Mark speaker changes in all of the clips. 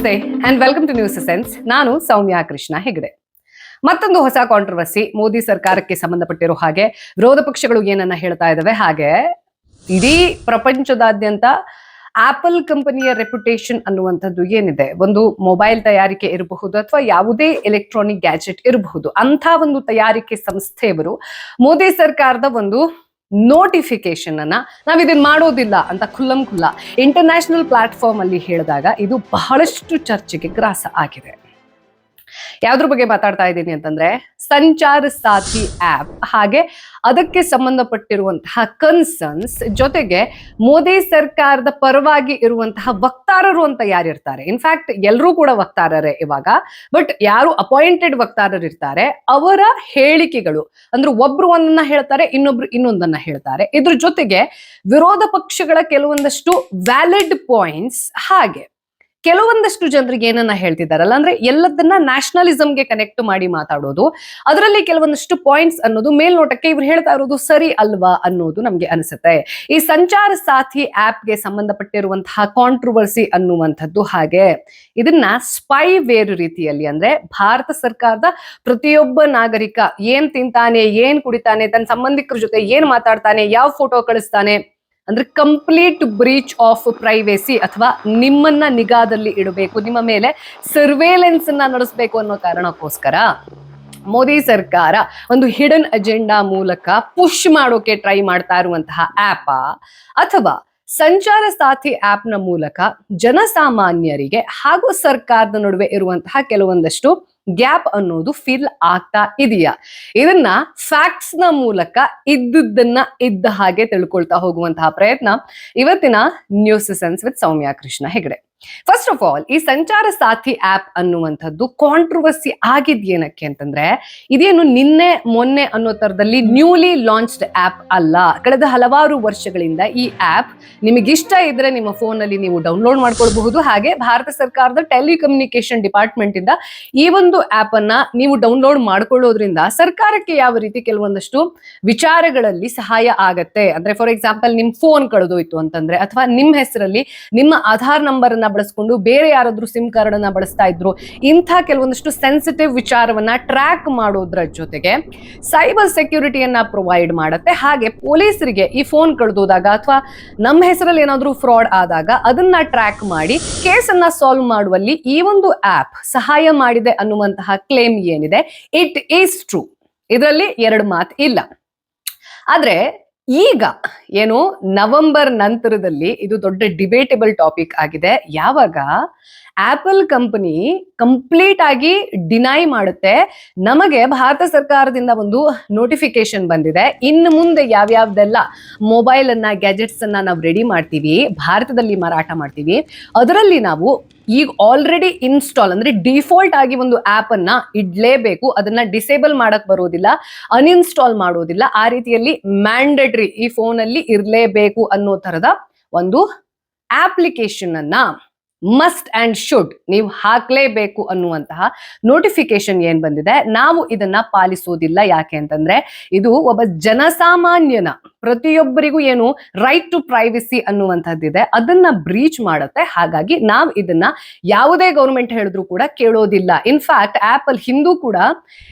Speaker 1: ನಮಸ್ತೆ and welcome to News Sense. ನಾನು ಸೌಮ್ಯ ಕೃಷ್ಣ ಹೆಗಡೆ. ಮತ್ತೊಂದು ಹೊಸ ಕಾಂಟ್ರವರ್ಸಿ ಮೋದಿ ಸರ್ಕಾರಕ್ಕೆ ಸಂಬಂಧಪಟ್ಟಿರೋ ಹಾಗೆ ವಿರೋಧ ಪಕ್ಷಗಳು ಏನನ್ನ ಹೇಳ್ತಾ ಇದಾವೆ, ಹಾಗೆ ಇಡೀ ಪ್ರಪಂಚದಾದ್ಯಂತ ಆಪಲ್ ಕಂಪನಿಯ ರೆಪ್ಯುಟೇಷನ್ ಅನ್ನುವಂಥದ್ದು ಏನಿದೆ, ಒಂದು ಮೊಬೈಲ್ ತಯಾರಿಕೆ ಇರಬಹುದು ಅಥವಾ ಯಾವುದೇ ಎಲೆಕ್ಟ್ರಾನಿಕ್ ಗ್ಯಾಜೆಟ್ ಇರಬಹುದು, ಅಂತ ಒಂದು ತಯಾರಿಕೆ ಸಂಸ್ಥೆಯವರು ಮೋದಿ ಸರ್ಕಾರದ ಒಂದು ನೋಟಿಫಿಕೇಶನ್ ಅನ್ನ ನಾವ್ ಇದನ್ನ ಮಾಡೋದಿಲ್ಲ ಅಂತ ಖುಲ್ಲಂ ಇಂಟರ್ನ್ಯಾಷನಲ್ ಪ್ಲಾಟ್ಫಾರ್ಮ್ ಅಲ್ಲಿ ಹೇಳಿದಾಗ ಇದು ಬಹಳಷ್ಟು ಚರ್ಚೆಗೆ ಗ್ರಾಸ ಆಗಿದೆ. ಯಾವ್ದ್ರ ಬಗ್ಗೆ ಮಾತಾಡ್ತಾ ಇದ್ದೀನಿ ಅಂತಂದ್ರೆ ಸಂಚಾರ ಸಾಥಿ ಆಪ್, ಹಾಗೆ ಅದಕ್ಕೆ ಸಂಬಂಧಪಟ್ಟಿರುವಂತಹ ಕನ್ಸರ್ನ್ಸ್, ಜೊತೆಗೆ ಮೋದಿ ಸರ್ಕಾರದ ಪರವಾಗಿ ಇರುವಂತಹ ವಕ್ತಾರರು ಅಂತ ಯಾರಿರ್ತಾರೆ, ಇನ್ಫ್ಯಾಕ್ಟ್ ಎಲ್ಲರೂ ಕೂಡ ವಕ್ತಾರರೇ ಇವಾಗ, ಬಟ್ ಯಾರು ಅಪಾಯಿಂಟೆಡ್ ವಕ್ತಾರರು ಇರ್ತಾರೆ ಅವರ ಹೇಳಿಕೆಗಳು ಅಂದ್ರೆ ಒಬ್ರು ಒಂದನ್ನ ಹೇಳ್ತಾರೆ, ಇನ್ನೊಬ್ರು ಇನ್ನೊಂದನ್ನ ಹೇಳ್ತಾರೆ. ಇದ್ರ ಜೊತೆಗೆ ವಿರೋಧ ಪಕ್ಷಗಳ ಕೆಲವೊಂದಷ್ಟು ವ್ಯಾಲಿಡ್ ಪಾಯಿಂಟ್ಸ್, ಹಾಗೆ ಕೆಲವೊಂದಷ್ಟು ಜನರಿಗೆ ಏನನ್ನ ಹೇಳ್ತಿದ್ದಾರಲ್ಲ ಅಂದ್ರೆ ಎಲ್ಲದನ್ನ ನ್ಯಾಷನಲಿಸಂಗೆ ಕನೆಕ್ಟ್ ಮಾಡಿ ಮಾತಾಡೋದು, ಅದರಲ್ಲಿ ಕೆಲವೊಂದಷ್ಟು ಪಾಯಿಂಟ್ಸ್ ಅನ್ನೋದು ಮೇಲ್ನೋಟಕ್ಕೆ ಇವ್ರು ಹೇಳ್ತಾ ಇರೋದು ಸರಿ ಅಲ್ವಾ ಅನ್ನೋದು ನಮ್ಗೆ ಅನಿಸುತ್ತೆ. ಈ ಸಂಚಾರ ಸಾಥಿ ಆಪ್ಗೆ ಸಂಬಂಧಪಟ್ಟಿರುವಂತಹ ಕಾಂಟ್ರವರ್ಸಿ ಅನ್ನುವಂಥದ್ದು, ಹಾಗೆ ಇದನ್ನ ಸ್ಪೈವೇರ್ ರೀತಿಯಲ್ಲಿ ಅಂದ್ರೆ ಭಾರತ ಸರ್ಕಾರದ ಪ್ರತಿಯೊಬ್ಬ ನಾಗರಿಕ ಏನ್ ತಿಂತಾನೆ, ಏನ್ ಕುಡಿತಾನೆ, ತನ್ನ ಸಂಬಂಧಿಕರ ಜೊತೆ ಏನ್ ಮಾತಾಡ್ತಾನೆ, ಯಾವ ಫೋಟೋ ಕಳಿಸ್ತಾನೆ ಅಂದ್ರೆ ಕಂಪ್ಲೀಟ್ ಬ್ರೀಚ್ ಆಫ್ ಪ್ರೈವೇಸಿ ಅಥವಾ ನಿಮ್ಮನ್ನ ನಿಗಾದಲ್ಲಿ ಇಡಬೇಕು, ನಿಮ್ಮ ಮೇಲೆ ಸರ್ವೇಲೆನ್ಸ್ ಅನ್ನ ನಡೆಸಬೇಕು ಅನ್ನೋ ಕಾರಣಕ್ಕೋಸ್ಕರ ಮೋದಿ ಸರ್ಕಾರ ಒಂದು ಹಿಡನ್ ಅಜೆಂಡಾ ಮೂಲಕ ಪುಷ್ ಮಾಡೋಕೆ ಟ್ರೈ ಮಾಡ್ತಾ ಇರುವಂತಹ ಆಪ್, ಅಥವಾ ಸಂಚಾರ ಸಾಥಿ ಆಪ್ ನ ಮೂಲಕ ಜನಸಾಮಾನ್ಯರಿಗೆ ಹಾಗೂ ಸರ್ಕಾರದ ನಡುವೆ ಇರುವಂತಹ ಕೆಲವೊಂದಷ್ಟು ಗ್ಯಾಪ್ ಅನ್ನೋದು ಫಿಲ್ ಆಗ್ತಾ ಇದೆಯಾ, ಇದನ್ನ ಫ್ಯಾಕ್ಟ್ಸ್ ನ ಮೂಲಕ ಇದ್ದದ್ದನ್ನ ಇದ್ದ ಹಾಗೆ ತಿಳ್ಕೊಳ್ತಾ ಹೋಗುವಂತಹ ಪ್ರಯತ್ನ ಇವತ್ತಿನ news sense with Soumya Krishna Hegde. First of all, ಈ ಸಂಚಾರ ಸಾಥಿ ಆಪ್ ಅನ್ನುವಂಥದ್ದು ಕಾಂಟ್ರವರ್ಸಿ ಆಗಿದ್ಯೇನಕ್ಕೆ ಅಂತಂದ್ರೆ ಇದೇನು ನಿನ್ನೆ ಮೊನ್ನೆ ಅನ್ನೋ ತರದಲ್ಲಿ ನ್ಯೂಲಿ ಲಾಂಚ್ಡ್ ಆಪ್ ಅಲ್ಲ. ಕಳೆದ ಹಲವಾರು ವರ್ಷಗಳಿಂದ ಈ ಆಪ್ ನಿಮಗಿಷ್ಟ ಇದ್ರೆ ನಿಮ್ಮ ಫೋನ್ ಅಲ್ಲಿ ನೀವು ಡೌನ್ಲೋಡ್ ಮಾಡ್ಕೊಳ್ಬಹುದು. ಹಾಗೆ ಭಾರತ ಸರ್ಕಾರದ ಟೆಲಿಕಮ್ಯುನಿಕೇಶನ್ ಡಿಪಾರ್ಟ್ಮೆಂಟ್ ಇಂದ ಈ ಒಂದು ಆಪ್ ಅನ್ನ ನೀವು ಡೌನ್ಲೋಡ್ ಮಾಡ್ಕೊಳ್ಳೋದ್ರಿಂದ ಸರ್ಕಾರಕ್ಕೆ ಯಾವ ರೀತಿ ಕೆಲವೊಂದಷ್ಟು ವಿಚಾರಗಳಲ್ಲಿ ಸಹಾಯ ಆಗತ್ತೆ ಅಂದ್ರೆ, ಫಾರ್ ಎಕ್ಸಾಂಪಲ್ ನಿಮ್ ಫೋನ್ ಕಳೆದೋಯ್ತು ಅಂತಂದ್ರೆ, ಅಥವಾ ನಿಮ್ ಹೆಸರಲ್ಲಿ ನಿಮ್ಮ ಆಧಾರ್ ನಂಬರ್ ಅನ್ನ ಬಳಸ್ಕೊಂಡು ಬೇರೆ ಯಾರಾದ್ರೂ ಸಿಮ್ ಕಾರ್ಡ್ ಅನ್ನ ಬಳಸ್ತಾ ಇದ್ರು, ಇಂಥ ಕೆಲವೊಂದಷ್ಟು ಸೆನ್ಸಿಟಿವ್ ವಿಚಾರವನ್ನ ಟ್ರ್ಯಾಕ್ ಮಾಡೋದ್ರ ಜೊತೆಗೆ ಸೈಬರ್ ಸೆಕ್ಯೂರಿಟಿಯನ್ನ ಪ್ರೊವೈಡ್ ಮಾಡುತ್ತೆ. ಹಾಗೆ ಪೊಲೀಸರಿಗೆ ಈ ಫೋನ್ ಕಳೆದೋದಾಗ ಅಥವಾ ನಮ್ಮ ಹೆಸರಲ್ಲಿ ಏನಾದ್ರೂ ಫ್ರಾಡ್ ಆದಾಗ ಅದನ್ನ ಟ್ರ್ಯಾಕ್ ಮಾಡಿ ಕೇಸನ್ನ ಸಾಲ್ವ್ ಮಾಡುವಲ್ಲಿ ಈ ಒಂದು ಆಪ್ ಸಹಾಯ ಮಾಡಿದೆ ಅನ್ನುವಂತಹ ಕ್ಲೇಮ್ ಏನಿದೆ, ಇಟ್ ಈಸ್ ಟ್ರೂ. ಇದರಲ್ಲಿ ಎರಡು ಮಾತು ಇಲ್ಲ. ಆದ್ರೆ ಈಗ ಏನು ನವೆಂಬರ್ ನಂತರದಲ್ಲಿ ಇದು ದೊಡ್ಡ ಡಿಬೇಟಬಲ್ ಟಾಪಿಕ್ ಆಗಿದೆ. ಯಾವಾಗ ಆಪಲ್ ಕಂಪನಿ ಕಂಪ್ಲೀಟ್ ಆಗಿ ಡಿನೈ ಮಾಡುತ್ತೆ, ನಮಗೆ ಭಾರತ ಸರ್ಕಾರದಿಂದ ಒಂದು ನೋಟಿಫಿಕೇಶನ್ ಬಂದಿದೆ, ಇನ್ನು ಮುಂದೆ ಯಾವ್ಯಾವ್ದೆಲ್ಲ ಮೊಬೈಲ್ ಅನ್ನ ಗ್ಯಾಜೆಟ್ಸ್ ಅನ್ನ ನಾವು ರೆಡಿ ಮಾಡ್ತೀವಿ, ಭಾರತದಲ್ಲಿ ಮಾರಾಟ ಮಾಡ್ತೀವಿ, ಅದರಲ್ಲಿ ನಾವು ಈಗ ಆಲ್ರೆಡಿ ಇನ್ಸ್ಟಾಲ್ ಅಂದ್ರೆ ಡಿಫಾಲ್ಟ್ ಆಗಿ ಒಂದು ಆಪ್ ಅನ್ನ ಇಡ್ಲೇಬೇಕು, ಅದನ್ನ ಡಿಸೇಬಲ್ ಮಾಡಕ್ ಬರೋದಿಲ್ಲ, ಅನ್ಇನ್ಸ್ಟಾಲ್ ಮಾಡೋದಿಲ್ಲ, ಆ ರೀತಿಯಲ್ಲಿ ಮ್ಯಾಂಡೇಟರಿ ಈ ಫೋನ್ ಅಲ್ಲಿ ಇರ್ಲೇಬೇಕು ಅನ್ನೋ ತರದ ಒಂದು ಅಪ್ಲಿಕೇಶನ್ ಅನ್ನ ಮಸ್ಟ್ ಅಂಡ್ ಶುಡ್ ನೀವು ಹಾಕ್ಲೇಬೇಕು ಅನ್ನುವಂತಹ ನೋಟಿಫಿಕೇಶನ್ ಏನ್ ಬಂದಿದೆ. ನಾವು ಇದನ್ನ ಪಾಲಿಸೋದಿಲ್ಲ. ಯಾಕೆ ಅಂತಂದ್ರೆ ಇದು ಒಬ್ಬ ಜನಸಾಮಾನ್ಯನ ಪ್ರತಿಯೊಬ್ಬರಿಗೂ ಏನು ರೈಟ್ ಟು ಪ್ರೈವಸಿ ಅನ್ನುವಂಥದ್ದಿದೆ, ಅದನ್ನ ಬ್ರೀಚ್ ಮಾಡುತ್ತೆ. ಹಾಗಾಗಿ ನಾವು ಇದನ್ನ ಯಾವುದೇ ಗೌರ್ಮೆಂಟ್ ಹೇಳಿದ್ರು ಕೂಡ ಕೇಳೋದಿಲ್ಲ. ಇನ್ಫ್ಯಾಕ್ಟ್ ಆಪಲ್ ಹಿಂದೂ ಕೂಡ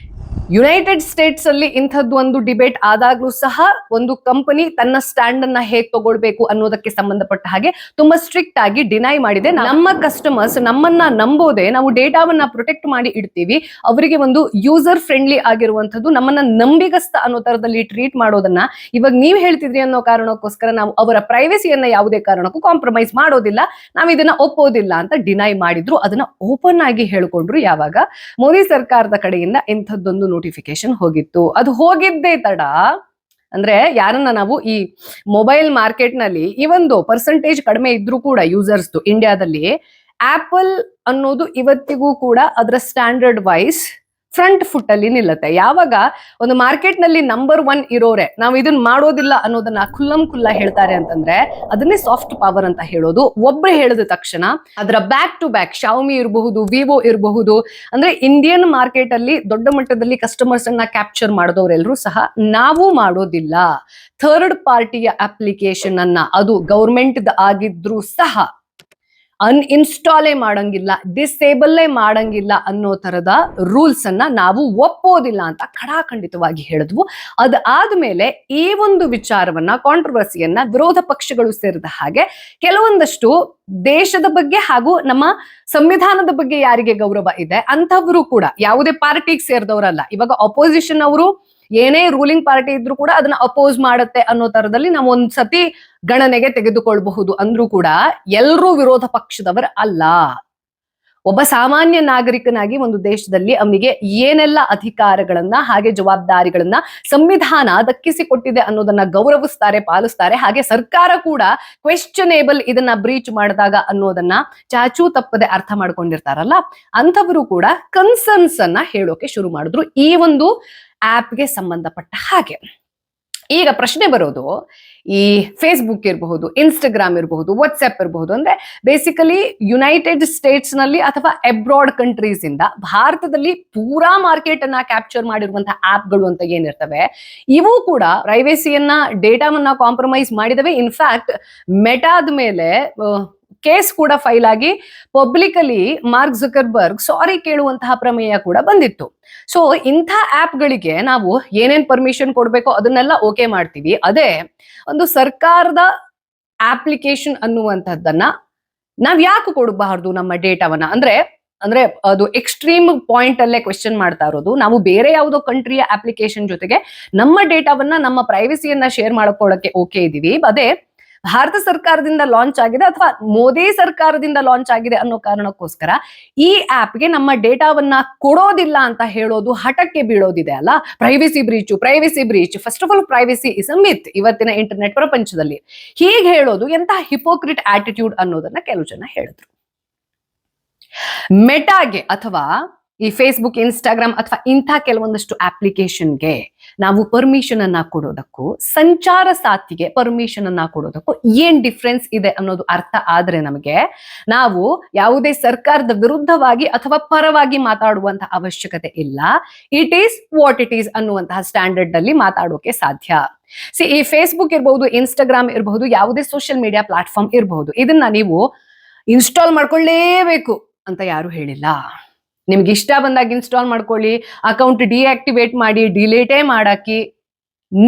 Speaker 1: ಯುನೈಟೆಡ್ ಸ್ಟೇಟ್ಸ್ ಅಲ್ಲಿ ಇಂಥದ್ದು ಒಂದು ಡಿಬೇಟ್ ಆದಾಗ್ಲೂ ಸಹ ಒಂದು ಕಂಪನಿ ತನ್ನ ಸ್ಟ್ಯಾಂಡ್ ಅನ್ನ ಹೇಗ್ ತಗೊಳ್ಬೇಕು ಅನ್ನೋದಕ್ಕೆ ಸಂಬಂಧಪಟ್ಟ ಹಾಗೆ ತುಂಬಾ ಸ್ಟ್ರಿಕ್ಟ್ ಆಗಿ ಡಿನೈ ಮಾಡಿದೆ. ನಮ್ಮ ಕಸ್ಟಮರ್ಸ್ ನಮ್ಮನ್ನ ನಂಬೋದೆ, ನಾವು ಡೇಟಾವನ್ನ ಪ್ರೊಟೆಕ್ಟ್ ಮಾಡಿ ಇಡ್ತೀವಿ, ಅವರಿಗೆ ಒಂದು ಯೂಸರ್ ಫ್ರೆಂಡ್ಲಿ ಆಗಿರುವಂತದ್ದು, ನಮ್ಮನ್ನ ನಂಬಿಗಸ್ತ ಅನ್ನೋ ತರದಲ್ಲಿ ಟ್ರೀಟ್ ಮಾಡೋದನ್ನ ಇವಾಗ ನೀವ್ ಹೇಳ್ತಿದ್ರಿ ಅನ್ನೋ ಕಾರಣಕ್ಕೋಸ್ಕರ ನಾವು ಅವರ ಪ್ರೈವಸಿಯನ್ನ ಯಾವುದೇ ಕಾರಣಕ್ಕೂ ಕಾಂಪ್ರಮೈಸ್ ಮಾಡೋದಿಲ್ಲ, ನಾವ್ ಇದನ್ನ ಒಪ್ಪೋದಿಲ್ಲ ಅಂತ ಡಿನೈ ಮಾಡಿದ್ರು. ಅದನ್ನ ಓಪನ್ ಆಗಿ ಹೇಳ್ಕೊಂಡ್ರು ಯಾವಾಗ ಮೋದಿ ಸರ್ಕಾರದ ಕಡೆಯಿಂದ ಇಂಥದ್ದೊಂದು ನೋಟಿಫಿಕೇಶನ್ ಹೋಗಿತ್ತು. ಅದು ಹೋಗಿದ್ದೇ ತಡ ಅಂದ್ರೆ ಯಾರನ್ನ ನಾವು ಈ ಮೊಬೈಲ್ ಮಾರ್ಕೆಟ್ ನಲ್ಲಿ ಈ ಒಂದು ಪರ್ಸೆಂಟೇಜ್ ಕಡಿಮೆ ಇದ್ರೂ ಕೂಡ ಯೂಸರ್ಸ್ ಇಂಡಿಯಾದಲ್ಲಿ ಆಪಲ್ ಅನ್ನೋದು ಇವತ್ತಿಗೂ ಕೂಡ ಅದರ ಸ್ಟ್ಯಾಂಡರ್ಡ್ ವೈಸ್ ಫ್ರಂಟ್ ಫುಟ್ ಅಲ್ಲಿ ನಿಲ್ಲುತ್ತೆ. ಯಾವಾಗ ಒಂದು ಮಾರ್ಕೆಟ್ ನಲ್ಲಿ ನಂಬರ್ 1 ಇರೋರೆ ನಾವು ಇದನ್ನ ಮಾಡೋದಿಲ್ಲ ಅನ್ನೋದನ್ನ ಖುಲ್ಲಂ ಹೇಳ್ತಾರೆ ಅಂತಂದ್ರೆ ಅದನ್ನೇ ಸಾಫ್ಟ್ ಪವರ್ ಅಂತ ಹೇಳೋದು. ಒಬ್ರು ಹೇಳಿದ ತಕ್ಷಣ ಅದರ ಬ್ಯಾಕ್ ಟು ಬ್ಯಾಕ್ ಶಾವಮಿ ಇರಬಹುದು, ವಿವೋ ಇರಬಹುದು, ಅಂದ್ರೆ ಇಂಡಿಯನ್ ಮಾರ್ಕೆಟ್ ಅಲ್ಲಿ ದೊಡ್ಡ ಮಟ್ಟದಲ್ಲಿ ಕಸ್ಟಮರ್ಸ್ ಅನ್ನ ಕ್ಯಾಪ್ಚರ್ ಮಾಡಿದವರೆಲ್ಲರೂ ಸಹ ನಾವು ಮಾಡೋದಿಲ್ಲ, ಥರ್ಡ್ ಪಾರ್ಟಿಯ ಅಪ್ಲಿಕೇಶನ್ ಅನ್ನ ಅದು ಗೌರ್ಮೆಂಟ್ ಆಗಿದ್ರು ಸಹ ಅನ್ಇನ್ಸ್ಟಾಲೇ ಮಾಡಂಗಿಲ್ಲ, ಡಿಸೇಬಲ್ಲೇ ಮಾಡಂಗಿಲ್ಲ ಅನ್ನೋ ತರದ ರೂಲ್ಸ್ ಅನ್ನ ನಾವು ಒಪ್ಪೋದಿಲ್ಲ ಅಂತ ಖಡಾಖಂಡಿತವಾಗಿ ಹೇಳಿದ್ವು. ಅದಾದ್ಮೇಲೆ ಈ ಒಂದು ವಿಚಾರವನ್ನ, ಕಾಂಟ್ರವರ್ಸಿಯನ್ನ ವಿರೋಧ ಪಕ್ಷಗಳು ಸೇರಿದ ಹಾಗೆ ಕೆಲವೊಂದಷ್ಟು ದೇಶದ ಬಗ್ಗೆ ಹಾಗೂ ನಮ್ಮ ಸಂವಿಧಾನದ ಬಗ್ಗೆ ಯಾರಿಗೆ ಗೌರವ ಇದೆ ಅಂಥವರು ಕೂಡ, ಯಾವುದೇ ಪಾರ್ಟಿಗೆ ಸೇರಿದವರಲ್ಲ, ಇವಾಗ ಅಪೋಸಿಷನ್ ಅವರು ಏನೇ ರೂಲಿಂಗ್ ಪಾರ್ಟಿ ಇದ್ರೂ ಕೂಡ ಅದನ್ನ ಅಪೋಸ್ ಮಾಡುತ್ತೆ ಅನ್ನೋ ತರದಲ್ಲಿ ನಾವು ಒಂದ್ಸತಿ ಗಣನೆಗೆ ತೆಗೆದುಕೊಳ್ಬಹುದು ಅಂದ್ರೂ ಕೂಡ ಎಲ್ಲರೂ ವಿರೋಧ ಪಕ್ಷದವರು ಅಲ್ಲ. ಒಬ್ಬ ಸಾಮಾನ್ಯ ನಾಗರಿಕನಾಗಿ ಒಂದು ದೇಶದಲ್ಲಿ ಅವನಿಗೆ ಏನೆಲ್ಲ ಅಧಿಕಾರಗಳನ್ನ ಹಾಗೆ ಜವಾಬ್ದಾರಿಗಳನ್ನ ಸಂವಿಧಾನ ದಕ್ಕಿಸಿಕೊಟ್ಟಿದೆ ಅನ್ನೋದನ್ನ ಗೌರವಿಸ್ತಾರೆ, ಪಾಲಿಸ್ತಾರೆ. ಹಾಗೆ ಸರ್ಕಾರ ಕೂಡ ಕ್ವೆಶ್ಚನೇಬಲ್ ಇದನ್ನ ಬ್ರೀಚ್ ಮಾಡಿದಾಗ ಅನ್ನೋದನ್ನ ಚಾಚೂ ತಪ್ಪದೆ ಅರ್ಥ ಮಾಡ್ಕೊಂಡಿರ್ತಾರಲ್ಲ, ಅಂಥವರು ಕೂಡ ಕನ್ಸರ್ನ್ಸ್ ಅನ್ನ ಹೇಳೋಕೆ ಶುರು ಮಾಡಿದ್ರು ಈ ಒಂದು ಆಪ್ಗೆ ಸಂಬಂಧಪಟ್ಟ ಹಾಗೆ. ಈಗ ಪ್ರಶ್ನೆ ಬರೋದು, ಈ ಫೇಸ್ಬುಕ್ ಇರಬಹುದು, ಇನ್ಸ್ಟಾಗ್ರಾಮ್ ಇರಬಹುದು, ವಾಟ್ಸ್ಆಪ್ ಇರಬಹುದು, ಅಂದ್ರೆ ಬೇಸಿಕಲಿ ಯುನೈಟೆಡ್ ಸ್ಟೇಟ್ಸ್ ನಲ್ಲಿ ಅಥವಾ ಅಬ್ರಾಡ್ ಕಂಟ್ರೀಸ್ ಇಂದ ಭಾರತದಲ್ಲಿ ಪೂರಾ ಮಾರ್ಕೆಟ್ ಅನ್ನ ಕ್ಯಾಪ್ಚರ್ ಮಾಡಿರುವಂತಹ ಆಪ್ಗಳು ಅಂತ ಏನಿರ್ತವೆ, ಇವು ಕೂಡ ಪ್ರೈವೇಸಿಯನ್ನ, ಡೇಟಾವನ್ನ ಕಾಂಪ್ರಮೈಸ್ ಮಾಡಿದವೆ. ಇನ್ಫ್ಯಾಕ್ಟ್ ಮೆಟಾದ ಮೇಲೆ ಕೇಸ್ ಕೂಡ ಫೈಲ್ ಆಗಿ ಪಬ್ಲಿಕಲಿ ಮಾರ್ಕ್ ಜುಕರ್ಬರ್ಗ್ ಸಾರಿ ಕೇಳುವಂತಹ ಪ್ರಮೇಯ ಕೂಡ ಬಂದಿತ್ತು. ಸೊ ಇಂಥ ಆಪ್ಗಳಿಗೆ ನಾವು ಏನೇನ್ ಪರ್ಮಿಷನ್ ಕೊಡ್ಬೇಕೋ ಅದನ್ನೆಲ್ಲ ಓಕೆ ಮಾಡ್ತೀವಿ. ಅದೇ ಒಂದು ಸರ್ಕಾರದ ಅಪ್ಲಿಕೇಶನ್ ಅನ್ನುವಂಥದ್ದನ್ನ ನಾವ್ ಯಾಕೆ ಕೊಡಬಾರ್ದು ನಮ್ಮ ಡೇಟಾವನ್ನ? ಅಂದ್ರೆ ಅದು ಎಕ್ಸ್ಟ್ರೀಮ್ ಪಾಯಿಂಟ್ ಅಲ್ಲೇ ಕ್ವೆಶ್ಚನ್ ಮಾಡ್ತಾ ಇರೋದು. ನಾವು ಬೇರೆ ಯಾವುದೋ ಕಂಟ್ರಿಯ ಅಪ್ಲಿಕೇಶನ್ ಜೊತೆಗೆ ನಮ್ಮ ಡೇಟಾವನ್ನ, ನಮ್ಮ ಪ್ರೈವಸಿಯನ್ನ ಶೇರ್ ಮಾಡ್ಕೊಳ್ಳಕ್ಕೆ ಓಕೆ ಇದೀವಿ. ಅದೇ ಭಾರತ ಸರ್ಕಾರದಿಂದ ಲಾಂಚ್ ಆಗಿದೆ ಅಥವಾ ಮೋದಿ ಸರ್ಕಾರದಿಂದ ಲಾಂಚ್ ಆಗಿದೆ ಅನ್ನೋ ಕಾರಣಕ್ಕೋಸ್ಕರ ಈ ಆಪ್ಗೆ ನಮ್ಮ ಡೇಟಾವನ್ನ ಕೊಡೋದಿಲ್ಲ ಅಂತ ಹೇಳೋದು, ಹಠಕ್ಕೆ ಬೀಳೋದಿದೆ ಅಲ್ಲ. Privacy breach. First of all privacy is a myth ಇವತ್ತಿನ ಇಂಟರ್ನೆಟ್ ಪ್ರಪಂಚದಲ್ಲಿ. ಹೀಗೆ ಹೇಳೋದು ಎಂತಹ ಹಿಪೋಕ್ರಿಟ್ ಆಟಿಟ್ಯೂಡ್ ಅನ್ನೋದನ್ನ ಕೆಲವು ಜನ ಹೇಳಿದ್ರು. ಮೆಟಾಗೆ ಅಥವಾ ಈ ಫೇಸ್ಬುಕ್, ಇನ್ಸ್ಟಾಗ್ರಾಮ್ ಅಥವಾ ಇಂಥ ಕೆಲವೊಂದಷ್ಟು ಅಪ್ಲಿಕೇಶನ್ಗೆ ನಾವು ಪರ್ಮಿಷನ್ ಅನ್ನ ಕೊಡೋದಕ್ಕೂ ಸಂಚಾರ ಸಾಥಿಗೆ ಪರ್ಮಿಷನ್ ಅನ್ನ ಕೊಡೋದಕ್ಕೂ ಏನ್ ಡಿಫ್ರೆನ್ಸ್ ಇದೆ ಅನ್ನೋದು ಅರ್ಥ ಆದ್ರೆ ನಮಗೆ ನಾವು ಯಾವುದೇ ಸರ್ಕಾರದ ವಿರುದ್ಧವಾಗಿ ಅಥವಾ ಪರವಾಗಿ ಮಾತಾಡುವಂತಹ ಅವಶ್ಯಕತೆ ಇಲ್ಲ. It is what it is ಅನ್ನುವಂತಹ ಸ್ಟ್ಯಾಂಡರ್ಡ್ ಅಲ್ಲಿ ಮಾತಾಡೋಕೆ ಸಾಧ್ಯ. ಈ ಫೇಸ್ಬುಕ್ ಇರಬಹುದು, ಇನ್ಸ್ಟಾಗ್ರಾಮ್ ಇರಬಹುದು, ಯಾವುದೇ ಸೋಷಿಯಲ್ ಮೀಡಿಯಾ ಪ್ಲಾಟ್ಫಾರ್ಮ್ ಇರಬಹುದು, ಇದನ್ನ ನೀವು ಇನ್ಸ್ಟಾಲ್ ಮಾಡ್ಕೊಳ್ಳೇಬೇಕು ಅಂತ ಯಾರು ಹೇಳಿಲ್ಲ. ನಿಮ್ಗೆ ಇಷ್ಟ ಬಂದಾಗ ಇನ್ಸ್ಟಾಲ್ ಮಾಡ್ಕೊಳ್ಳಿ, ಅಕೌಂಟ್ ಡಿಆಕ್ಟಿವೇಟ್ ಮಾಡಿ, ಡಿಲೀಟೇ ಮಾಡಾಕಿ,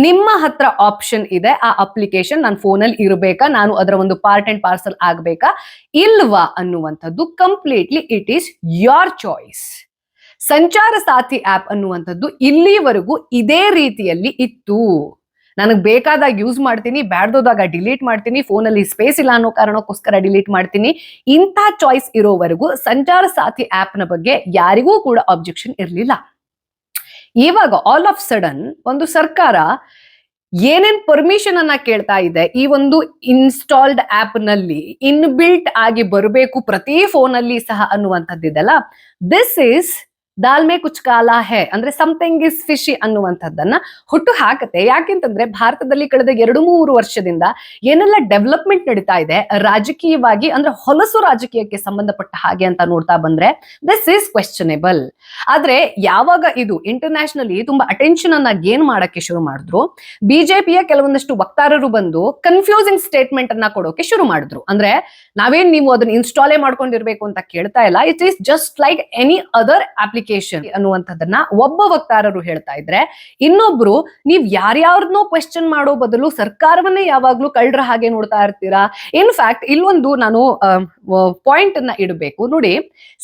Speaker 1: ನಿಮ್ಮ ಹತ್ರ ಆಪ್ಷನ್ ಇದೆ. ಆ ಅಪ್ಲಿಕೇಶನ್ ನನ್ನ ಫೋನಲ್ಲಿ ಇರಬೇಕಾ, ನಾನು ಅದರ ಒಂದು ಪಾರ್ಟ್ ಅಂಡ್ ಪಾರ್ಸಲ್ ಆಗ್ಬೇಕಾ ಇಲ್ವಾ ಅನ್ನುವಂಥದ್ದು completely it is your choice. ಸಂಚಾರ ಸಾಥಿ ಆಪ್ ಅನ್ನುವಂಥದ್ದು ಇಲ್ಲಿವರೆಗೂ ಇದೇ ರೀತಿಯಲ್ಲಿ ಇತ್ತು. ನನಗೆ ಬೇಕಾದಾಗ ಯೂಸ್ ಮಾಡ್ತೀನಿ, ಬ್ಯಾಡ್ದೋದಾಗ ಡಿಲೀಟ್ ಮಾಡ್ತೀನಿ, ಫೋನಲ್ಲಿ ಸ್ಪೇಸ್ ಇಲ್ಲ ಅನ್ನೋ ಕಾರಣಕ್ಕೋಸ್ಕರ ಡಿಲೀಟ್ ಮಾಡ್ತೀನಿ. ಇಂಥ ಚಾಯ್ಸ್ ಇರೋವರೆಗೂ ಸಂಚಾರ ಸಾಥಿ ಆಪ್ನ ಬಗ್ಗೆ ಯಾರಿಗೂ ಕೂಡ ಅಬ್ಜೆಕ್ಷನ್ ಇರಲಿಲ್ಲ. ಇವಾಗ ಆಲ್ ಆಫ್ ಸಡನ್ ಒಂದು ಸರ್ಕಾರ ಏನೇನ್ ಪರ್ಮಿಷನ್ ಅನ್ನ ಕೇಳ್ತಾ ಇದೆ, ಈ ಒಂದು ಇನ್ಸ್ಟಾಲ್ಡ್ ಆಪ್ ನಲ್ಲಿ ಇನ್ಬಿಲ್ಟ್ ಆಗಿ ಬರಬೇಕು ಪ್ರತಿ ಫೋನಲ್ಲಿ ಸಹ ಅನ್ನುವಂಥದ್ದಿದೆಲ್ಲ, ದಿಸ್ ಈಸ್ ದಾಲ್ಮೆ ಕುಚ್ ಕಾಲಾ ಹೇ, ಅಂದ್ರೆ ಸಮಥಿಂಗ್ ಇಸ್ ಫಿಶಿ ಅನ್ನುವಂಥದ್ದನ್ನ ಹುಟ್ಟು ಹಾಕತ್ತೆ. ಯಾಕೆಂತಂದ್ರೆ ಭಾರತದಲ್ಲಿ ಕಳೆದ 2-3 ವರ್ಷದಿಂದ ಏನೆಲ್ಲ ಡೆವಲಪ್ಮೆಂಟ್ ನಡೀತಾ ಇದೆ ರಾಜಕೀಯವಾಗಿ, ಅಂದ್ರೆ ಹೊಲಸು ರಾಜಕೀಯಕ್ಕೆ ಸಂಬಂಧಪಟ್ಟ ಹಾಗೆ ಅಂತ ನೋಡ್ತಾ ಬಂದ್ರೆ ದಿಸ್ ಈಸ್ ಕ್ವೆಶ್ಚನೇಬಲ್. ಆದ್ರೆ ಯಾವಾಗ ಇದು ಇಂಟರ್ನ್ಯಾಷನಲಿ ತುಂಬಾ ಅಟೆನ್ಷನ್ ಅನ್ನ ಗೇನ್ ಮಾಡಕ್ಕೆ ಶುರು ಮಾಡಿದ್ರು, ಬಿಜೆಪಿಯ ಕೆಲವೊಂದಷ್ಟು ವಕ್ತಾರರು ಬಂದು ಕನ್ಫ್ಯೂಸಿಂಗ್ ಸ್ಟೇಟ್ಮೆಂಟ್ ಅನ್ನ ಕೊಡೋಕೆ ಶುರು ಮಾಡಿದ್ರು. ಅಂದ್ರೆ ನಾವೇನ್ ನೀವು ಅದನ್ನ ಇನ್ಸ್ಟಾಲೇ ಮಾಡ್ಕೊಂಡಿರ್ಬೇಕು ಅಂತ ಕೇಳ್ತಾ ಇಲ್ಲ, it is just like any other application ಅನ್ನುವಂಥದ್ದನ್ನ ಒಬ್ಬ ವಕ್ತಾರರು ಹೇಳ್ತಾ ಇದ್ರೆ, ಇನ್ನೊಬ್ರು ನೀವ್ ಯಾರ್ಯಾರನ್ನೋ ಕ್ವೆಶ್ಚನ್ ಮಾಡೋ ಬದಲು ಸರ್ಕಾರವನ್ನೇ ಯಾವಾಗ್ಲೂ ಕಳ್ಳರ ಹಾಗೆ ನೋಡ್ತಾ ಇರ್ತೀರಾ. ಇನ್ಫ್ಯಾಕ್ಟ್ ಇಲ್ಲೊಂದು ನಾನು ಪಾಯಿಂಟ್ ಅನ್ನ ಇಡಬೇಕು ನೋಡಿ.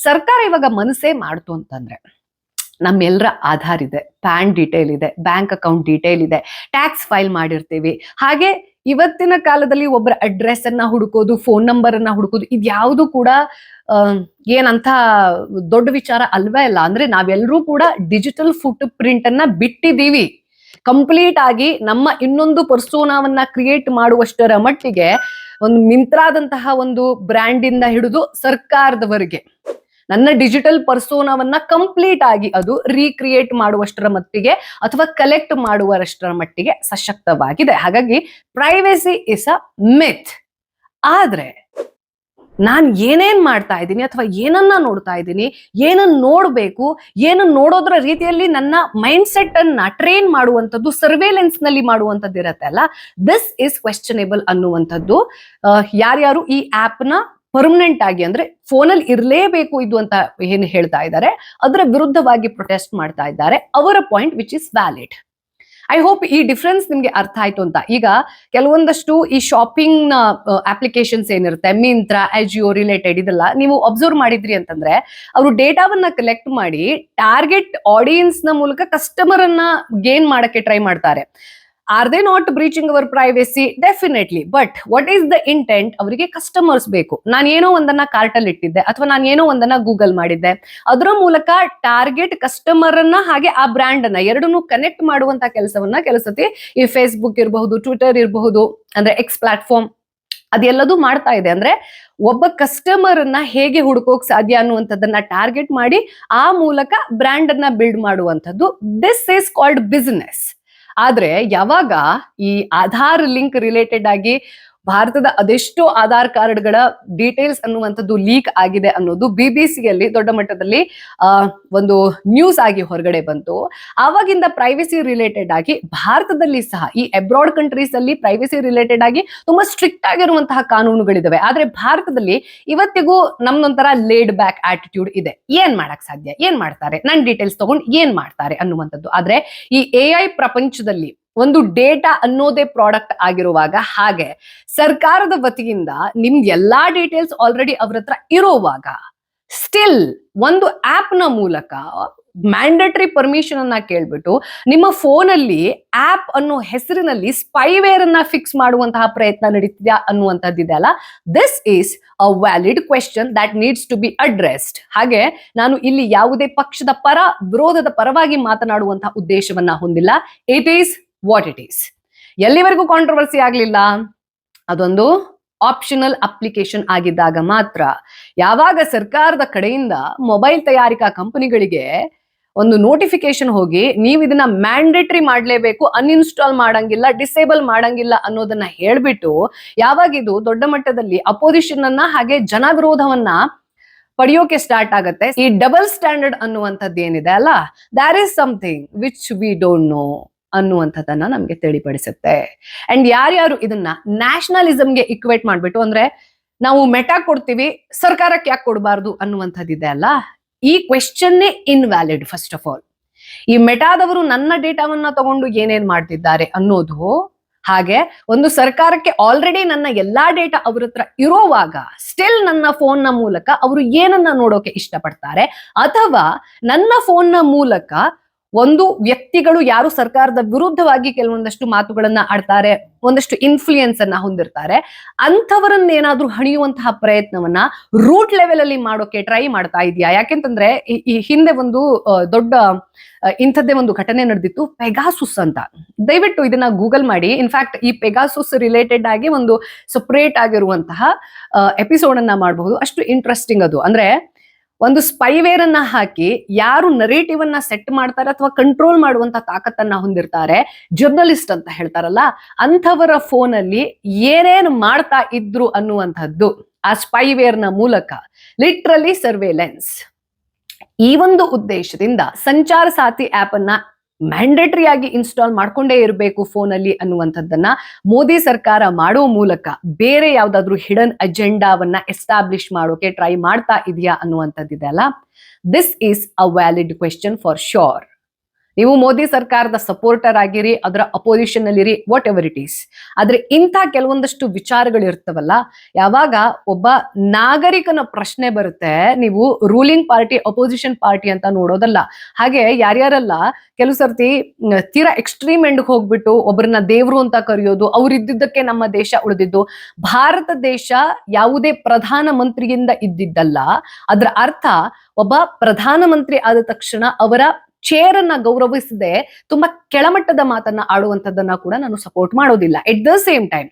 Speaker 1: ಸರ್ಕಾರ ಇವಾಗ ಮನಸ್ಸೇ ಮಾಡ್ತು ಅಂತಂದ್ರೆ ನಮ್ಮೆಲ್ಲರ ಆಧಾರ್ ಇದೆ, ಪ್ಯಾನ್ ಡೀಟೇಲ್ ಇದೆ, ಬ್ಯಾಂಕ್ ಅಕೌಂಟ್ ಡೀಟೇಲ್ ಇದೆ, ಟ್ಯಾಕ್ಸ್ ಫೈಲ್ ಮಾಡಿರ್ತೀವಿ. ಹಾಗೆ ಇವತ್ತಿನ ಕಾಲದಲ್ಲಿ ಒಬ್ಬರ ಅಡ್ರೆಸ್ ಅನ್ನ ಹುಡುಕೋದು, ಫೋನ್ ನಂಬರ್ ಅನ್ನ ಹುಡುಕೋದು, ಇದ್ಯಾವುದು ಕೂಡ ಏನಂತ ದೊಡ್ಡ ವಿಚಾರ ಅಲ್ವೇ ಅಲ್ಲ. ಅಂದ್ರೆ ನಾವೆಲ್ಲರೂ ಕೂಡ ಡಿಜಿಟಲ್ ಫುಟ್ ಪ್ರಿಂಟ್ ಅನ್ನ ಬಿಟ್ಟಿದೀವಿ. ಕಂಪ್ಲೀಟ್ ಆಗಿ ನಮ್ಮ ಇನ್ನೊಂದು ಪರ್ಸೋನಾವನ್ನ ಕ್ರಿಯೇಟ್ ಮಾಡುವಷ್ಟರ ಮಟ್ಟಿಗೆ ಒಂದು ಮಿಂತ್ರಾದಂತಹ ಒಂದು ಬ್ರ್ಯಾಂಡ್ ಇಂದ ಹಿಡಿದು ಸರ್ಕಾರದವರೆಗೆ ನನ್ನ ಡಿಜಿಟಲ್ ಪರ್ಸೋನಾವನ್ನ ಕಂಪ್ಲೀಟ್ ಆಗಿ ಅದು ರೀಕ್ರಿಯೇಟ್ ಮಾಡುವಷ್ಟರ ಮಟ್ಟಿಗೆ ಅಥವಾ ಕಲೆಕ್ಟ್ ಮಾಡುವಷ್ಟರ ಮಟ್ಟಿಗೆ ಸಶಕ್ತವಾಗಿದೆ. ಹಾಗಾಗಿ ಪ್ರೈವೇಸಿ ಇಸ್ ಅ ಮಿತ್. ಆದ್ರೆ ನಾನ್ ಏನೇನ್ ಮಾಡ್ತಾ ಇದ್ದೀನಿ ಅಥವಾ ಏನನ್ನ ನೋಡ್ತಾ ಇದ್ದೀನಿ, ಏನನ್ನ ನೋಡ್ಬೇಕು, ಏನನ್ನ ನೋಡೋದ್ರ ರೀತಿಯಲ್ಲಿ ನನ್ನ ಮೈಂಡ್ ಸೆಟ್ ಅನ್ನ ಟ್ರೈನ್ ಮಾಡುವಂಥದ್ದು, ಸರ್ವೇಲೆನ್ಸ್ ನಲ್ಲಿ ಮಾಡುವಂಥದ್ದು ಇರತ್ತೆ ಅಲ್ಲ, ದಿಸ್ ಇಸ್ ಕ್ವೆಶ್ಚನೇಬಲ್ ಅನ್ನುವಂಥದ್ದು ಯಾರ್ಯಾರು ಈ ಆಪ್ ನ ಪರ್ಮನೆಂಟ್ ಆಗಿ ಅಂದ್ರೆ ಫೋನಲ್ಲಿ ಇರಲೇಬೇಕು ಇದು ಅಂತ ಏನು ಹೇಳ್ತಾ ಇದ್ದಾರೆ, ಅದರ ವಿರುದ್ಧವಾಗಿ ಪ್ರೊಟೆಸ್ಟ್ ಮಾಡ್ತಾ ಇದ್ದಾರೆ. ಅವರ point which is valid. I hope ಈ ಡಿಫ್ರೆನ್ಸ್ ನಿಮ್ಗೆ ಅರ್ಥ ಆಯ್ತು ಅಂತ. ಈಗ ಕೆಲವೊಂದಷ್ಟು ಈ ಶಾಪಿಂಗ್ ನ ಅಪ್ಲಿಕೇಶನ್ಸ್ ಏನಿರುತ್ತೆ, ಮಿಂತ್ರಾ, ಅಜಿಯೋ ರಿಲೇಟೆಡ್, ಇದೆಲ್ಲ ನೀವು ಅಬ್ಸರ್ವ್ ಮಾಡಿದ್ರಿ ಅಂತಂದ್ರೆ ಅವರು ಡೇಟಾವನ್ನ ಕಲೆಕ್ಟ್ ಮಾಡಿ ಟಾರ್ಗೆಟ್ ಆಡಿಯನ್ಸ್ ನ ಮೂಲಕ ಕಸ್ಟಮರ್ ಅನ್ನ ಗೇನ್ ಮಾಡಕ್ಕೆ ಟ್ರೈ ಮಾಡ್ತಾರೆ. Are they not breaching our privacy? Definitely. But what is the intent? ಅವರಿಗೆ ಕಸ್ಟಮರ್ಸ್ ಬೇಕು. ನಾನು ಏನೋ ಒಂದನ್ನ ಕಾರ್ಟ್ ಅಲ್ಲಿ ಇಟ್ಟಿದ್ದೆ ಅಥವಾ ನಾನು ಏನೋ ಒಂದನ್ನ ಗೂಗಲ್ ಮಾಡಿದ್ದೆ, ಅದರ ಮೂಲಕ ಟಾರ್ಗೆಟ್ ಕಸ್ಟಮರ್ ಅನ್ನ ಹಾಗೆ ಆ ಬ್ರ್ಯಾಂಡ್ ಅನ್ನ ಎರಡನ್ನೂ ಕನೆಕ್ಟ್ ಮಾಡುವಂತ ಕೆಲಸವನ್ನ ಕೆಲಸತಿ ಈ ಫೇಸ್ಬುಕ್ ಇರಬಹುದು, ಟ್ವಿಟರ್ ಇರಬಹುದು, ಅಂದ್ರೆ ಎಕ್ಸ್ ಪ್ಲಾಟ್ಫಾರ್ಮ್, ಅದೆಲ್ಲದೂ ಮಾಡ್ತಾ ಇದೆ. ಅಂದ್ರೆ ಒಬ್ಬ ಕಸ್ಟಮರ್ ಅನ್ನ ಹೇಗೆ ಹುಡುಕೋಕ್ ಸಾಧ್ಯ ಅನ್ನುವಂಥದ್ದನ್ನ ಟಾರ್ಗೆಟ್ ಮಾಡಿ ಆ ಮೂಲಕ ಬ್ರ್ಯಾಂಡ್ ಅನ್ನ ಬಿಲ್ಡ್ ಮಾಡುವಂಥದ್ದು. This is called business. ಆದ್ರೆ ಯಾವಾಗ ಈ ಆಧಾರ್ ಲಿಂಕ್ ರಿಲೇಟೆಡ್ ಆಗಿ ಭಾರತದ ಅದೆಷ್ಟೋ ಆಧಾರ್ ಕಾರ್ಡ್ಗಳ ಡೀಟೇಲ್ಸ್ ಅನ್ನುವಂಥದ್ದು ಲೀಕ್ ಆಗಿದೆ ಅನ್ನೋದು ಬಿಬಿಸಿಯಲ್ಲಿ ದೊಡ್ಡ ಮಟ್ಟದಲ್ಲಿ ಒಂದು ನ್ಯೂಸ್ ಆಗಿ ಹೊರಗಡೆ ಬಂತು. ಆವಾಗಿಂದ ಪ್ರೈವಸಿ ರಿಲೇಟೆಡ್ ಆಗಿ ಭಾರತದಲ್ಲಿ ಸಹ ಈ ಅಬ್ರಾಡ್ ಕಂಟ್ರೀಸ್ ಅಲ್ಲಿ ಪ್ರೈವಸಿ ರಿಲೇಟೆಡ್ ಆಗಿ ತುಂಬಾ ಸ್ಟ್ರಿಕ್ಟ್ ಆಗಿರುವಂತಹ ಕಾನೂನುಗಳಿದಾವೆ. ಆದ್ರೆ ಭಾರತದಲ್ಲಿ ಇವತ್ತಿಗೂ ನಮ್ದೊಂಥರ ಲೇಡ್ ಬ್ಯಾಕ್ ಆಟಿಟ್ಯೂಡ್ ಇದೆ. ಏನ್ ಮಾಡಕ್ ಸಾಧ್ಯ, ಏನ್ ಮಾಡ್ತಾರೆ, ನನ್ ಡೀಟೇಲ್ಸ್ ತಗೊಂಡು ಏನ್ ಮಾಡ್ತಾರೆ ಅನ್ನುವಂಥದ್ದು. ಆದ್ರೆ ಈ AI ಪ್ರಪಂಚದಲ್ಲಿ ಒಂದು ಡೇಟಾ ಅನ್ನೋದೇ ಪ್ರಾಡಕ್ಟ್ ಆಗಿರುವಾಗ, ಹಾಗೆ ಸರ್ಕಾರದ ವತಿಯಿಂದ ನಿಮ್ಗೆ ಎಲ್ಲಾ ಡೀಟೇಲ್ಸ್ ಆಲ್ರೆಡಿ ಅವ್ರ ಹತ್ರ ಇರುವಾಗ ಸ್ಟಿಲ್ ಒಂದು ಆಪ್ ನ ಮೂಲಕ ಮ್ಯಾಂಡೇಟರಿ ಪರ್ಮಿಷನ್ ಅನ್ನ ಕೇಳ್ಬಿಟ್ಟು ನಿಮ್ಮ ಫೋನ್ ಅಲ್ಲಿ ಆಪ್ ಅನ್ನೋ ಹೆಸರಿನಲ್ಲಿ ಸ್ಪೈವೇರ್ ಅನ್ನ ಫಿಕ್ಸ್ ಮಾಡುವಂತಹ ಪ್ರಯತ್ನ ನಡೀತಿದ್ಯಾ ಅನ್ನುವಂಥದ್ದಿದೆ ಅಲ್ಲ. This is a valid question that needs to be addressed. ಹಾಗೆ ನಾನು ಇಲ್ಲಿ ಯಾವುದೇ ಪಕ್ಷದ ಪರ ವಿರೋಧದ ಪರವಾಗಿ ಮಾತನಾಡುವಂತಹ ಉದ್ದೇಶವನ್ನ ಹೊಂದಿಲ್ಲ. It is what it is. ಎಲ್ಲಿವರೆಗೂ ಕಾಂಟ್ರವರ್ಸಿ ಆಗ್ಲಿಲ್ಲ? ಅದೊಂದು ಆಪ್ಷನಲ್ ಅಪ್ಲಿಕೇಶನ್ ಆಗಿದ್ದಾಗ ಮಾತ್ರ. ಯಾವಾಗ ಸರ್ಕಾರದ ಕಡೆಯಿಂದ ಮೊಬೈಲ್ ತಯಾರಿಕಾ ಕಂಪನಿಗಳಿಗೆ ಒಂದು ನೋಟಿಫಿಕೇಶನ್ ಹೋಗಿ ನೀವು ಇದನ್ನ ಮ್ಯಾಂಡೇಟರಿ ಮಾಡ್ಲೇಬೇಕು, ಅನ್ಇನ್ಸ್ಟಾಲ್ ಮಾಡಂಗಿಲ್ಲ, ಡಿಸೇಬಲ್ ಮಾಡಂಗಿಲ್ಲ ಅನ್ನೋದನ್ನ ಹೇಳ್ಬಿಟ್ಟು ಯಾವಾಗ ಇದು ದೊಡ್ಡ ಮಟ್ಟದಲ್ಲಿ ಅಪೋಸಿಷನ್ ಅನ್ನ ಹಾಗೆ ಜನವಿರೋಧವನ್ನ ಪಡೆಯೋಕೆ ಸ್ಟಾರ್ಟ್ ಆಗತ್ತೆ, ಈ ಡಬಲ್ ಸ್ಟ್ಯಾಂಡರ್ಡ್ ಅನ್ನುವಂಥದ್ದು ಏನಿದೆ ಅಲ್ಲ, there is something which we don't know ಅನ್ನುವಂಥದ್ದನ್ನ ನಮ್ಗೆ ತಿಳಿಪಡಿಸುತ್ತೆ. ಅಂಡ್ ಯಾರ್ಯಾರು ಇದನ್ನ ನ್ಯಾಷನಲಿಸಮ್ಗೆ ಇಕ್ವೇಟ್ ಮಾಡ್ಬಿಟ್ಟು, ಅಂದ್ರೆ ನಾವು ಮೆಟಾ ಕೊಡ್ತೀವಿ ಸರ್ಕಾರಕ್ಕೆ ಯಾಕೆ ಕೊಡಬಾರ್ದು ಅನ್ನುವಂಥದ್ದಿದೆ ಅಲ್ಲ, ಈ ಕ್ವೆಶ್ಚನ್ನೇ ಇನ್ವ್ಯಾಲಿಡ್. ಫಸ್ಟ್ ಆಫ್ ಆಲ್, ಈ ಮೆಟಾದವರು ನನ್ನ ಡೇಟಾವನ್ನ ತಗೊಂಡು ಏನೇನ್ ಮಾಡ್ತಿದ್ದಾರೆ ಅನ್ನೋದು, ಹಾಗೆ ಒಂದು ಸರ್ಕಾರಕ್ಕೆ ಆಲ್ರೆಡಿ ನನ್ನ ಎಲ್ಲಾ ಡೇಟಾ ಅವ್ರ ಹತ್ರ ಇರೋವಾಗ ಸ್ಟಿಲ್ ನನ್ನ ಫೋನ್ ನ ಮೂಲಕ ಅವರು ಏನನ್ನ ನೋಡೋಕೆ ಇಷ್ಟಪಡ್ತಾರೆ, ಅಥವಾ ನನ್ನ ಫೋನ್ ನ ಮೂಲಕ ಒಂದು ವ್ಯಕ್ತಿಗಳು ಯಾರು ಸರ್ಕಾರದ ವಿರುದ್ಧವಾಗಿ ಕೆಲವೊಂದಷ್ಟು ಮಾತುಗಳನ್ನ ಆಡ್ತಾರೆ, ಒಂದಷ್ಟು ಇನ್ಫ್ಲೂಯೆನ್ಸ್ ಅನ್ನ ಹೊಂದಿರ್ತಾರೆ, ಅಂಥವರನ್ನೇನಾದ್ರೂ ಹಣಿಯುವಂತಹ ಪ್ರಯತ್ನವನ್ನ ರೂಟ್ ಲೆವೆಲ್ ಅಲ್ಲಿ ಮಾಡೋಕೆ ಟ್ರೈ ಮಾಡ್ತಾ ಇದೆಯಾ? ಯಾಕೆಂತಂದ್ರೆ ಈ ಹಿಂದೆ ಒಂದು ದೊಡ್ಡ ಇಂಥದ್ದೇ ಒಂದು ಘಟನೆ ನಡೆದಿತ್ತು, ಪೆಗಾಸುಸ್ ಅಂತ. ದಯವಿಟ್ಟು ಇದನ್ನ ಗೂಗಲ್ ಮಾಡಿ. ಇನ್ಫ್ಯಾಕ್ಟ್ ಈ ಪೆಗಾಸುಸ್ ರಿಲೇಟೆಡ್ ಆಗಿ ಒಂದು ಸಪರೇಟ್ ಆಗಿರುವಂತಹ ಎಪಿಸೋಡ್ ಅನ್ನ ಮಾಡಬಹುದು. ಅಷ್ಟು ಇಂಟ್ರೆಸ್ಟಿಂಗ್ ಅದು. ಅಂದ್ರೆ ಒಂದು ಸ್ಪೈವೇರ್ ಅನ್ನ ಹಾಕಿ ಯಾರು ನರೇಟಿವ್ ಅನ್ನ ಸೆಟ್ ಮಾಡ್ತಾರೆ ಅಥವಾ ಕಂಟ್ರೋಲ್ ಮಾಡುವಂತ ತಾಕತ್ತನ್ನ ಹೊಂದಿರ್ತಾರೆ, ಜರ್ನಲಿಸ್ಟ್ ಅಂತ ಹೇಳ್ತಾರಲ್ಲ, ಅಂಥವರ ಫೋನ್ ಅಲ್ಲಿ ಏನೇನು ಮಾಡ್ತಾ ಇದ್ರು ಅನ್ನುವಂಥದ್ದು ಆ ಸ್ಪೈವೇರ್ ನ ಮೂಲಕ, ಲಿಟ್ರಲಿ ಸರ್ವೇಲೆನ್ಸ್. ಈ ಒಂದು ಉದ್ದೇಶದಿಂದ ಸಂಚಾರ ಸಾಥಿ ಆಪ್ ಅನ್ನ ಮ್ಯಾಂಡೇಟರಿ ಆಗಿ ಇನ್ಸ್ಟಾಲ್ ಮಾಡ್ಕೊಂಡೇ ಇರಬೇಕು ಫೋನ್ ಅಲ್ಲಿ ಅನ್ನುವಂಥದ್ದನ್ನ ಮೋದಿ ಸರ್ಕಾರ ಮಾಡುವ ಮೂಲಕ ಬೇರೆ ಯಾವ್ದಾದ್ರು ಹಿಡನ್ ಅಜೆಂಡಾವನ್ನ ಎಸ್ಟಾಬ್ಲಿಷ್ ಮಾಡೋಕೆ ಟ್ರೈ ಮಾಡ್ತಾ ಇದೆಯಾ ಅನ್ನುವಂಥದ್ದಿದೆ ಅಲ್ಲ. This is a valid question for sure. ನೀವು ಮೋದಿ ಸರ್ಕಾರದ ಸಪೋರ್ಟರ್ ಆಗಿರಿ, ಅದರ ಅಪೋಸಿಷನ್ ಅಲ್ಲಿರಿ, ವಾಟ್ ಎವರ್ ಇಟ್ ಈಸ್. ಆದ್ರೆ ಇಂಥ ಕೆಲವೊಂದಷ್ಟು ವಿಚಾರಗಳು ಇರ್ತವಲ್ಲ, ಯಾವಾಗ ಒಬ್ಬ ನಾಗರಿಕನ ಪ್ರಶ್ನೆ ಬರುತ್ತೆ, ನೀವು ರೂಲಿಂಗ್ ಪಾರ್ಟಿ ಅಪೋಸಿಷನ್ ಪಾರ್ಟಿ ಅಂತ ನೋಡೋದಲ್ಲ. ಹಾಗೆ ಯಾರ್ಯಾರೆಲ್ಲ ಕೆಲವು ಸರ್ತಿ ತೀರಾ ಎಕ್ಸ್ಟ್ರೀಮ್ ಎಂಡ್ ಹೋಗ್ಬಿಟ್ಟು ಒಬ್ಬರನ್ನ ದೇವ್ರು ಅಂತ ಕರೆಯೋದು, ಅವ್ರಿದ್ದಕ್ಕೆ ನಮ್ಮ ದೇಶ ಉಳಿದಿದ್ದು. ಭಾರತ ದೇಶ ಯಾವುದೇ ಪ್ರಧಾನ ಮಂತ್ರಿಯಿಂದ ಇದ್ದಿದ್ದಲ್ಲ. ಅದರ ಅರ್ಥ ಒಬ್ಬ ಪ್ರಧಾನ ಮಂತ್ರಿ ಆದ ತಕ್ಷಣ ಅವರ ಚೇರ್ ಅನ್ನ ಗೌರವಿಸದೆ ತುಂಬಾ ಕೆಳಮಟ್ಟದ ಮಾತನ್ನ ಆಡುವಂತದ್ದನ್ನ ಕೂಡ ನಾನು ಸಪೋರ್ಟ್ ಮಾಡೋದಿಲ್ಲ. ಎಟ್ ದ ಸೇಮ್ ಟೈಮ್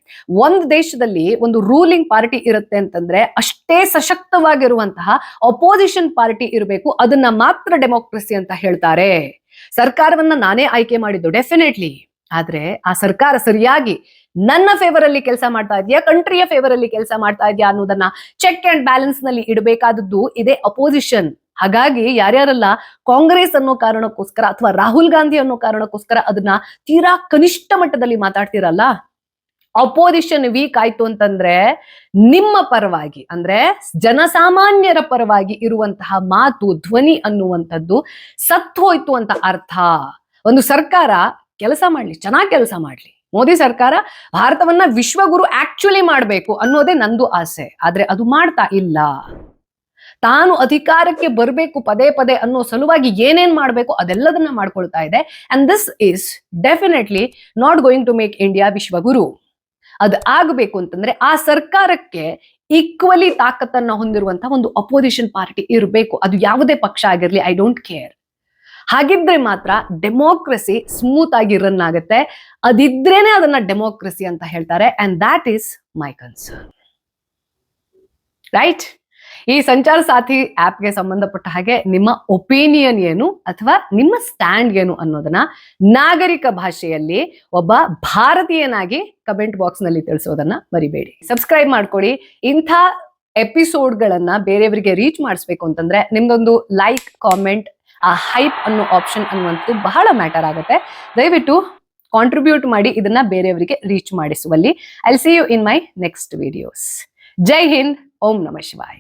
Speaker 1: ಒಂದು ದೇಶದಲ್ಲಿ ಒಂದು ರೂಲಿಂಗ್ ಪಾರ್ಟಿ ಇರುತ್ತೆ ಅಂತಂದ್ರೆ ಅಷ್ಟೇ ಸಶಕ್ತವಾಗಿರುವಂತಹ ಅಪೋಸಿಷನ್ ಪಾರ್ಟಿ ಇರಬೇಕು. ಅದನ್ನ ಮಾತ್ರ ಡೆಮೋಕ್ರಸಿ ಅಂತ ಹೇಳ್ತಾರೆ. ಸರ್ಕಾರವನ್ನ ನಾನೇ ಆಯ್ಕೆ ಮಾಡಿದ್ದು ಡೆಫಿನೆಟ್ಲಿ, ಆದ್ರೆ ಆ ಸರ್ಕಾರ ಸರಿಯಾಗಿ ನನ್ನ ಫೇವರ್ ಅಲ್ಲಿ ಕೆಲಸ ಮಾಡ್ತಾ ಇದೆಯಾ, ಕಂಟ್ರಿಯ ಫೇವರ್ ಅಲ್ಲಿ ಕೆಲಸ ಮಾಡ್ತಾ ಇದೆಯಾ ಅನ್ನೋದನ್ನ ಚೆಕ್ ಅಂಡ್ ಬ್ಯಾಲೆನ್ಸ್ ನಲ್ಲಿ ಇಡಬೇಕಾದದ್ದು ಇದೇ ಅಪೋಸಿಷನ್. ಹಾಗಾಗಿ ಯಾರ್ಯಾರೆಲ್ಲ ಕಾಂಗ್ರೆಸ್ ಅನ್ನೋ ಕಾರಣಕ್ಕೋಸ್ಕರ ಅಥವಾ ರಾಹುಲ್ ಗಾಂಧಿ ಅನ್ನೋ ಕಾರಣಕ್ಕೋಸ್ಕರ ಅದನ್ನ ತೀರಾ ಕನಿಷ್ಠ ಮಟ್ಟದಲ್ಲಿ ಮಾತಾಡ್ತಿರಲ್ಲ, ಅಪೋಸಿಷನ್ ವೀಕ್ ಆಯ್ತು ಅಂತಂದ್ರೆ ನಿಮ್ಮ ಪರವಾಗಿ ಅಂದ್ರೆ ಜನಸಾಮಾನ್ಯರ ಪರವಾಗಿ ಇರುವಂತಹ ಮಾತು ಧ್ವನಿ ಅನ್ನುವಂಥದ್ದು ಸತ್ತು ಹೋಯ್ತು ಅಂತ ಅರ್ಥ. ಒಂದು ಸರ್ಕಾರ ಕೆಲಸ ಮಾಡ್ಲಿ, ಚೆನ್ನಾಗಿ ಕೆಲಸ ಮಾಡ್ಲಿ. ಮೋದಿ ಸರ್ಕಾರ ಭಾರತವನ್ನ ವಿಶ್ವಗುರು ಆಕ್ಚುಲಿ ಮಾಡ್ಬೇಕು ಅನ್ನೋದೇ ನಂದು ಆಸೆ. ಆದ್ರೆ ಅದು ಮಾಡ್ತಾ ಇಲ್ಲ. ತಾನು ಅಧಿಕಾರಕ್ಕೆ ಬರಬೇಕು ಪದೇ ಪದೇ ಅನ್ನೋ ಸಲುವಾಗಿ ಏನೇನ್ ಮಾಡ್ಬೇಕು ಅದೆಲ್ಲದನ್ನ ಮಾಡ್ಕೊಳ್ತಾ ಇದೆ. And this is definitely not going to make India ವಿಶ್ವಗುರು. ಅದು ಆಗಬೇಕು ಅಂತಂದ್ರೆ ಆ ಸರ್ಕಾರಕ್ಕೆ ಈಕ್ವಲಿ ತಾಕತ್ತನ್ನ ಹೊಂದಿರುವಂತಹ ಒಂದು ಅಪೋಸಿಷನ್ ಪಾರ್ಟಿ ಇರಬೇಕು. ಅದು ಯಾವುದೇ ಪಕ್ಷ ಆಗಿರ್ಲಿ, ಐ ಡೋಂಟ್ ಕೇರ್. ಹಾಗಿದ್ರೆ ಮಾತ್ರ ಡೆಮೋಕ್ರಸಿ ಸ್ಮೂತ್ ಆಗಿ ರನ್ ಆಗುತ್ತೆ. ಅದಿದ್ರೇನೆ ಅದನ್ನ ಡೆಮೋಕ್ರಸಿ ಅಂತ ಹೇಳ್ತಾರೆ. And that is my concern. Right? ಈ ಸಂಚಾರ ಸಾಥಿ ಆಪ್ಗೆ ಸಂಬಂಧಪಟ್ಟ ಹಾಗೆ ನಿಮ್ಮ ಒಪಿನಿಯನ್ ಏನು ಅಥವಾ ನಿಮ್ಮ ಸ್ಟ್ಯಾಂಡ್ ಏನು ಅನ್ನೋದನ್ನ ನಾಗರಿಕ ಭಾಷೆಯಲ್ಲಿ ಒಬ್ಬ ಭಾರತೀಯನಾಗಿ ಕಮೆಂಟ್ ಬಾಕ್ಸ್ ನಲ್ಲಿ ತಿಳಿಸೋದನ್ನ ಮರಿಬೇಡಿ. ಸಬ್ಸ್ಕ್ರೈಬ್ ಮಾಡ್ಕೊಡಿ. ಇಂಥ ಎಪಿಸೋಡ್ಗಳನ್ನ ಬೇರೆಯವರಿಗೆ ರೀಚ್ ಮಾಡಿಸ್ಬೇಕು ಅಂತಂದ್ರೆ ನಿಮ್ದೊಂದು ಲೈಕ್, ಕಾಮೆಂಟ್, ಆ ಹೈಪ್ ಅನ್ನೋ ಆಪ್ಷನ್ ಅನ್ನುವಂಥದ್ದು ಬಹಳ ಮ್ಯಾಟರ್ ಆಗುತ್ತೆ. ದಯವಿಟ್ಟು ಕಾಂಟ್ರಿಬ್ಯೂಟ್ ಮಾಡಿ ಇದನ್ನ ಬೇರೆಯವರಿಗೆ ರೀಚ್ ಮಾಡಿಸುವಲ್ಲಿ. I see you in my next videos. Jai Hind. ಓಂ ನಮಃ ಶಿವಾಯ.